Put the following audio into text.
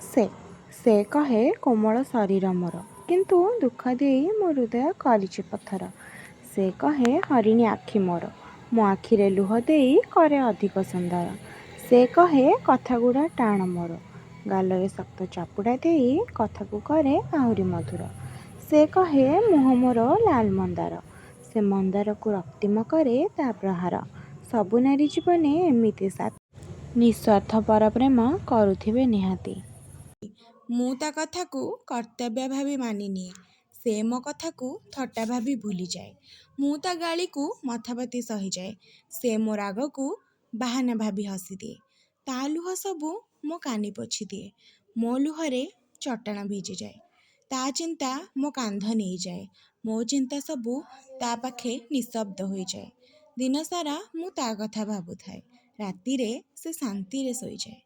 ସେ ସେ କହେ କୋମଳ ଶରୀର ମୋର, କିନ୍ତୁ ଦୁଃଖ ଦେଇ ମୋ ହୃଦୟ କରିଛି ପଥର। ସେ କହେ ହରିଣୀ ଆଖି ମୋର, ମୋ ଆଖିରେ ଲୁହ ଦେଇ କରେ ଅଧିକ ସୁନ୍ଦର। ସେ କହେ କଥାଗୁଡ଼ା ଟାଣ ମୋର, ଗାଲରେ ଶକ୍ତ ଚାପୁଡ଼ା ଦେଇ କଥାକୁ କରେ ଆହୁରି ମଧୁର। ସେ କହେ ମୁହଁ ମୋର ଲାଲ ମନ୍ଦାର, ସେ ମନ୍ଦାରକୁ ରକ୍ତିମ କରେ ତା ପ୍ରହାର। ସବୁ ନାରୀ ଜୀବନେ ଏମିତି ସାଥୀ, ନିଃସ୍ୱାର୍ଥ ପରପ୍ରେମ କରୁଥିବେ ନିହାତି। ମୁଁ ତା କଥାକୁ କର୍ତ୍ତବ୍ୟ ଭାବି ମାନିନିଏ, ସେ ମୋ କଥାକୁ ଥଟ୍ଟା ଭାବି ଭୁଲିଯାଏ। ମୁଁ ତା ଗାଳିକୁ ମଥାପତି ସହିଯାଏ, ସେ ମୋ ରାଗକୁ ବାହାନା ଭାବି ହସିଦିଏ। ତା ଲୁହ ସବୁ ମୋ କାନି ପୋଛିଦିଏ, ମୋ ଲୁହରେ ଚଟାଣ ଭିଜିଯାଏ। ତା ଚିନ୍ତା ମୋ କାନ୍ଧ ନେଇଯାଏ, ମୋ ଚିନ୍ତା ସବୁ ତା ପାଖେ ନିଃଶବ୍ଦ ହୋଇଯାଏ। ଦିନସାରା ମୁଁ ତା କଥା ଭାବୁଥାଏ, ରାତିରେ ସେ ଶାନ୍ତିରେ ଶୋଇଯାଏ।